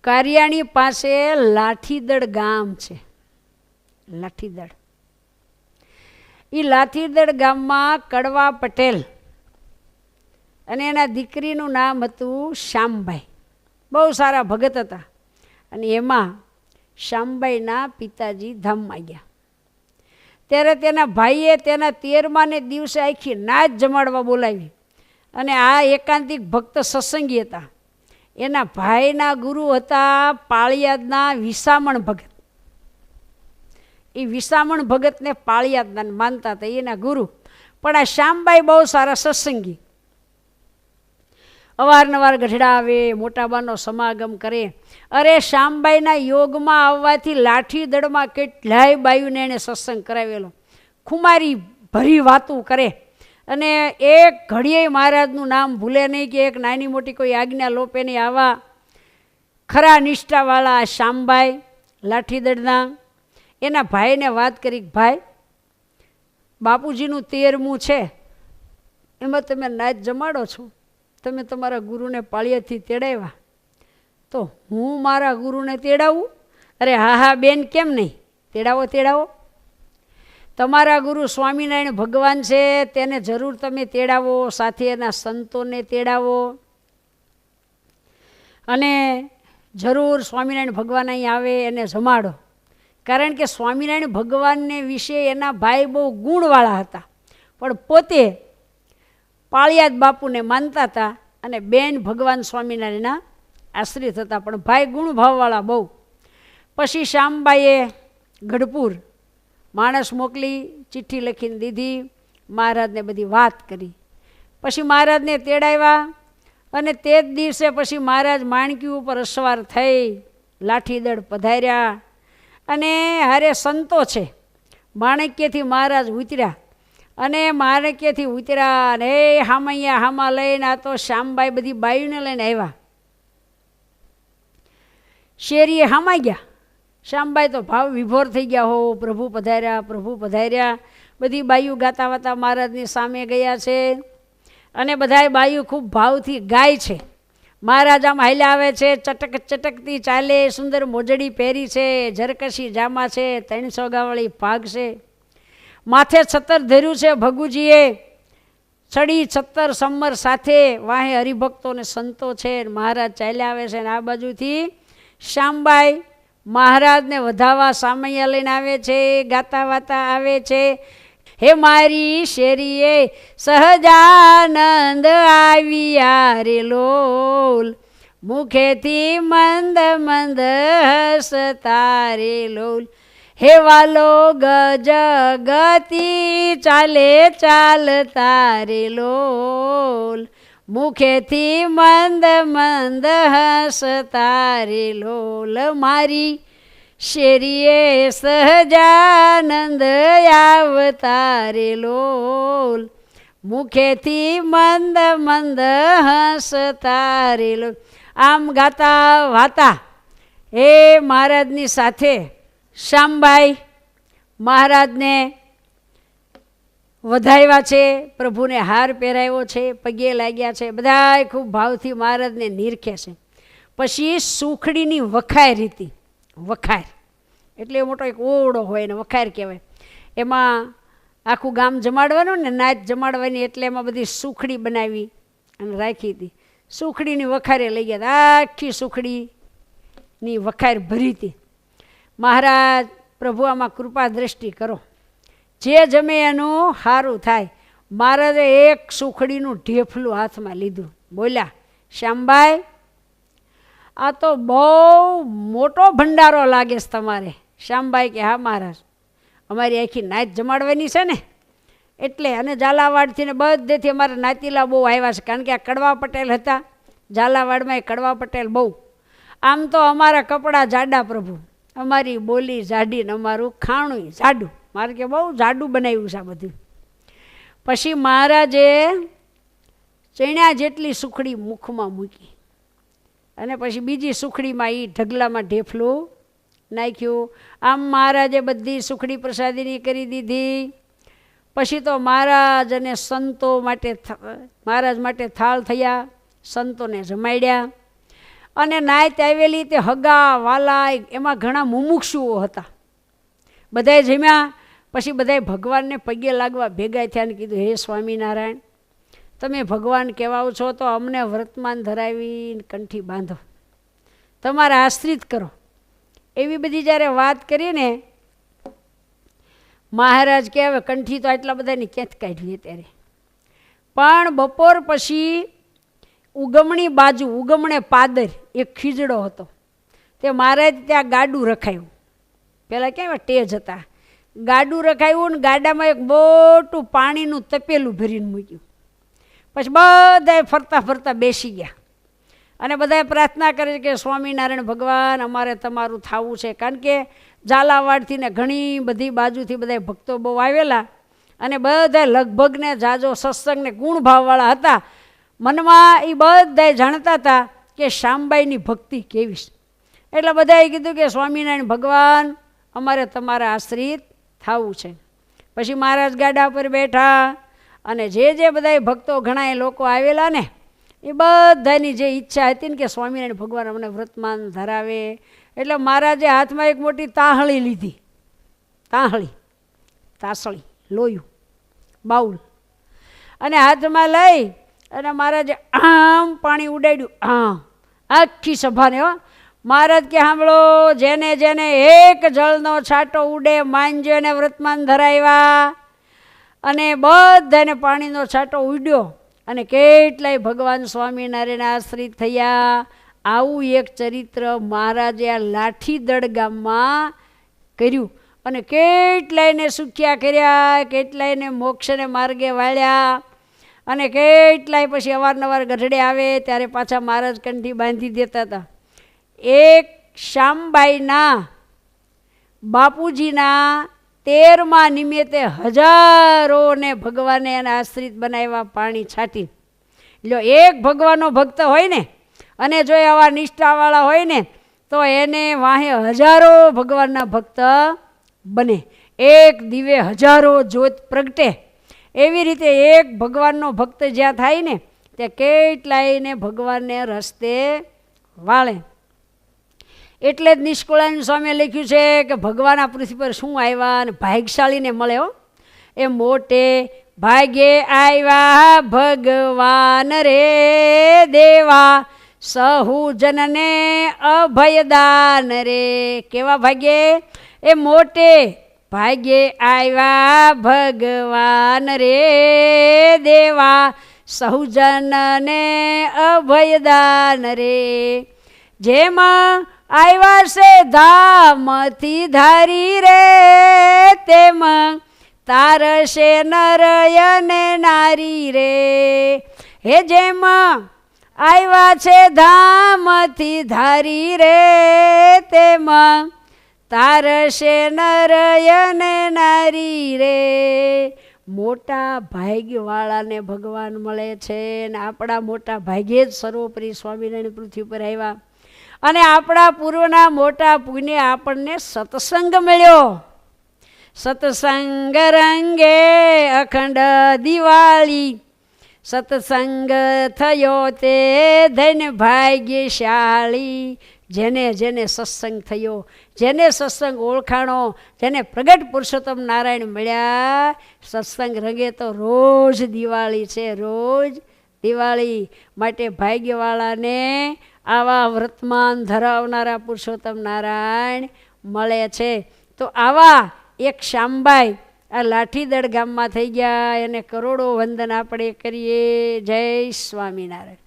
કારિયાણી પાસે લાઠીદળ ગામ છે. લાઠીદળ, એ લાઠીદળ ગામમાં કડવા પટેલ અને એના દીકરીનું નામ હતું શ્યામભાઈ. બહુ સારા ભગત હતા. અને એમાં શ્યામભાઈના પિતાજી ધામમાં ગયા ત્યારે તેના ભાઈએ તેના 13માને દિવસે આખી નાચ જમાડવા બોલાવી. અને આ એકાંતિક ભક્ત સત્સંગી હતા. એના ભાઈના ગુરુ હતા પાળિયાદના વિસામણ ભગત. એ વિસામણ ભગતને પાળિયાદના માનતા હતા, એના ગુરુ. પણ આ શ્યામભાઈ બહુ સારા સત્સંગી, અવારનવાર ગઢડા આવે, મોટાબાનો સમાગમ કરે. અરે શ્યામભાઈના યોગમાં આવવાથી લાઠીદળમાં કેટલાય બાયુને એણે સત્સંગ કરાવેલો. ખુમારી ભરી વાતું કરે અને એક ઘડીએ મહારાજનું નામ ભૂલે નહીં કે એક નાની મોટી કોઈ આજ્ઞા લોપે નહીં. આવા ખરા નિષ્ઠાવાળા શ્યામભાઈ લાઠીદળના એના ભાઈને વાત કરી, ભાઈ બાપુજીનું 13મું છે, એમાં તમે નાચ જમાડો છો, તમે તમારા ગુરુને પાળિયાથી તેડાવ્યા, તો હું મારા ગુરુને તેડાવું? અરે હા હા બેન, કેમ નહીં, તેડાવો તેડાવો. તમારા ગુરુ સ્વામિનારાયણ ભગવાન છે, તેને જરૂર તમે તેડાવો, સાથે એના સંતોને તેડાવો. અને જરૂર સ્વામિનારાયણ ભગવાન અહીં આવે એને જમાડો. કારણ કે સ્વામિનારાયણ ભગવાનને વિશે એના ભાઈ બહુ ગુણવાળા હતા, પણ પોતે પાળિયાદ બાપુને માનતા હતા અને બેન ભગવાન સ્વામિનારાયણના આશ્રિત હતા, પણ ભાઈ ગુણભાવવાળા બહુ. પછી શ્યામબાઈએ ગઢપુર માણસ મોકલી, ચિઠ્ઠી લખીને દીધી, મહારાજને બધી વાત કરી. પછી મહારાજને તેડાવ્યા અને તે જ દિવસે પછી મહારાજ માણકી ઉપર અસવાર થઈ લાઠીદળ પધાર્યા. અને હારે સંતો છે. માણક્યથી મહારાજ ઉતર્યા અને માણક્યથી ઉતર્યા અને હામૈયા હામા લઈને આ તો શ્યામબાઈ બધી બાયુને લઈને આવ્યા. શેરીએ હામા ગયા. શ્યામબાઈ તો ભાવ વિભોર થઈ ગયા, હો પ્રભુ પધાર્યા, પ્રભુ પધાર્યા. બધી બાયુ ગાતા વાતા મહારાજની સામે ગયા છે અને બધાય બાયુ ખૂબ ભાવથી ગાય છે. મહારાજ આમ હાલ્યા આવે છે, ચટક ચટકતી ચાલે, સુંદર મોજડી પહેરી છે, ઝરકશી જામા છે, 300 ગાવાળી ભાગ છે, માથે છત્તર ધર્યું છે ભગુજીએ, છડી છત્તર સંમર સાથે, વાહે હરિભક્તો ને સંતો છે. મહારાજ ચાલ્યા આવે છે અને આ બાજુથી શ્યામબાઈ મહારાજને વધાવવા સામૈયા લઈને આવે છે, ગાતા વાતા આવે છે. હે મારી શેરીએ સહજાનંદ આવ્યા રે લોલ, મુખેથી મંદ મંદ હસતા રે લોલ. હે વાલો ગજ ગતિ ચાલે ચાલતા રે લોલ, મુખેથી મંદ મંદ હસતા રે લોલ. મારી શેરીએ સહજાનંદ આવતા રે લોલ, મુખેથી મંદ મંદ હસતા રે લોલ. આમ ગાતા વાતા એ મહારાજની સાથે શ્યામબાઈ મહારાજને વધાવ્યા છે, પ્રભુને હાર પહેરાવ્યો છે, પગે લાગ્યા છે, બધાય ખૂબ ભાવથી મહારાજને નિરખે છે. પછી સુખડીની વખાર હતી. વખાર એટલે મોટો એક ઓરડો હોય ને વખાર કહેવાય. એમાં આખું ગામ જમાડવાનું ને નાચ જમાડવાની, એટલે એમાં બધી સુખડી બનાવી અને રાખી હતી. સુખડીની વખારે લઈ ગયા, આખી સુખડીની વખાર ભરી હતી. મહારાજ પ્રભુ આમાં કૃપા દ્રષ્ટિ કરો, જે જમે એનું સારું થાય. મહારાજે એક સુખડીનું ઢેફલું હાથમાં લીધું, બોલ્યા, શ્યામબાઈ આ તો બહુ મોટો ભંડારો લાગે છે તમારે. શ્યામબાઈ કે હા મહારાજ, અમારી આખી નાચ જમાડવાની છે ને એટલે, અને ઝાલાવાડથી ને બધેથી અમારા નાતીલા બહુ આવ્યા છે, કારણ કે આ કડવા પટેલ હતા ઝાલાવાડમાં. એ કડવા પટેલ બહુ. આમ તો અમારા કપડાં જાડા પ્રભુ, અમારી બોલી જાડી ને અમારું ખાણું જાડું. મારે કે બહુ જાડું બનાવ્યું છે આ બધું. પછી મહારાજે ચણ્યા જેટલી સુખડી મુખમાં મૂકી અને પછી બીજી સુખડીમાં એ ઢગલામાં ઢેફલું નાખ્યું. આમ મહારાજે બધી સુખડી પ્રસાદીની કરી દીધી. પછી તો મહારાજ અને સંતો માટે મહારાજ માટે થાળ થયા, સંતોને જમાડ્યા અને નાયત આવેલી તે હગા વાલા એમાં ઘણા મુમુક્ષુઓ હતા. બધાએ જમ્યા પછી બધાએ ભગવાનને પગે લાગવા ભેગા થયા અને કીધું, હે સ્વામિનારાયણ, તમે ભગવાન કહેવાઓ છો તો અમને વર્તમાન ધરાવીને કંઠી બાંધો, તમારા આશ્રિત કરો. એવી બધી જ્યારે વાત કરીને મહારાજ કે હવે કંઠી તો આટલા બધાની ક્યાંથી કાઢવી ત્યારે. પણ બપોર પછી ઉગમણી બાજુ ઉગમણે પાદર એક ખીજડો હતો, તે મહારાજ ત્યાં ગાડું રખાયું. પહેલાં ક્યાં ટેજ હતા, ગાડું રખાયું ને ગાડામાં એક મોટું પાણીનું તપેલું ભરીને મૂક્યું. પછી બધાએ ફરતા ફરતા બેસી ગયા અને બધાએ પ્રાર્થના કરી કે સ્વામિનારાયણ ભગવાન, અમારે તમારું થવું છે. કારણ કે ઝાલાવાડથી ને ઘણી બધી બાજુથી બધા ભક્તો બહુ આવેલા અને બધા લગભગને જાજો સત્સંગને ગુણ ભાવવાળા હતા. મનમાં એ બધાએ જાણતા હતા કે શામબાઈની ભક્તિ કેવી છે. એટલે બધાએ કીધું કે સ્વામિનારાયણ ભગવાન, અમારે તમારા આશ્રિત થવું છે. પછી મહારાજ ગાડા પર બેઠા અને જે બધાએ ભક્તો ઘણા લોકો આવેલા ને એ બધાની જે ઈચ્છા હતી ને કે સ્વામિનારાયણ ભગવાન અમને વ્રતમાન ધરાવે, એટલે મહારાજે હાથમાં એક મોટી તાહળી લીધી. તાસળી લોયું બાઉલ, અને હાથમાં લઈ અને મહારાજે આમ પાણી ઉડાડ્યું. આખી સભાને હો. મહારાજ કે સાંભળો, જેને જેને એક જળનો છાંટો ઉડે માનજો એને વ્રતમાન ધરાવ્યા. અને બધાને પાણીનો છાંટો ઉડ્યો અને કેટલાય ભગવાન સ્વામિનારાયણ આશ્રિત થયા. આવું એક ચરિત્ર મહારાજે આ લાઠીદળ ગામમાં કર્યું અને કેટલાયને સુખ્યા કર્યા, કેટલાયને મોક્ષને માર્ગે વાળ્યા અને કેટલાય પછી અવારનવાર ગઢડે આવે ત્યારે પાછા મહારાજ કંઠી બાંધી દેતા હતા. એક શામબાઈના બાપુજીના 13મા નિમિત્તે હજારોને ભગવાને એના આશ્રિત બનાવ્યા પાણી છાંટી. લો, એક ભગવાનનો ભક્ત હોય ને અને જો આવા નિષ્ઠાવાળા હોય ને તો એને વાહે હજારો ભગવાનના ભક્ત બને. એક દીવે હજારો જ્યોત પ્રગટે. એવી રીતે એક ભગવાનનો ભક્ત જ્યાં થાય ને ત્યાં કેટલાયને ભગવાનને રસ્તે વાળે. એટલે જ નિષ્કુળાનંદ સ્વામીએ લખ્યું છે કે ભગવાન આ પૃથ્વી પર શું આવ્યા અને ભાગ્યશાળીને મળે હો. એ મોટે ભાગ્યે આવ્યા ભગવાન રે દેવા, સહુ જનને અભયદાન રે. કેવા ભાગ્યે? એ મોટે ભાગ્યે આવ્યા ભગવાન રે દેવા, સહુ જનને અભયદાન રે. જેમાં આવ્યા છે ધામથી ધારી રે, તેમ તારશે નરયને નારી રે. હે જેમ આવ્યા છે ધામથી ધારી રે, તેમ તારશે નરયને નારી રે. મોટા ભાગ્યવાળાને ભગવાન મળે છે ને આપણા મોટા ભાગ્યે જ સર્વોપરી સ્વામિનારાયણ પૃથ્વી પર આવ્યા. અને આપણા પૂર્વના મોટા પુણ્ય આપણને સત્સંગ મળ્યો. સત્સંગ રંગે અખંડ દિવાળી, સત્સંગ થયો તે ધન ભાગ્યશાળી. જેને જેને સત્સંગ થયો, જેને સત્સંગ ઓળખાણો, જેને પ્રગટ પુરુષોત્તમ નારાયણ મળ્યા, સત્સંગ રંગે તો રોજ દિવાળી છે, રોજ દિવાળી. માટે ભાગ્યવાળાને આવા વર્તમાન ધરાવનારા પુરુષોત્તમ નારાયણ મળે છે. તો આવા એક શામબાઈ આ લાઠીદળ ગામમાં થઈ ગયા. એને કરોડો વંદન આપણે કરીએ. જય સ્વામિનારાયણ.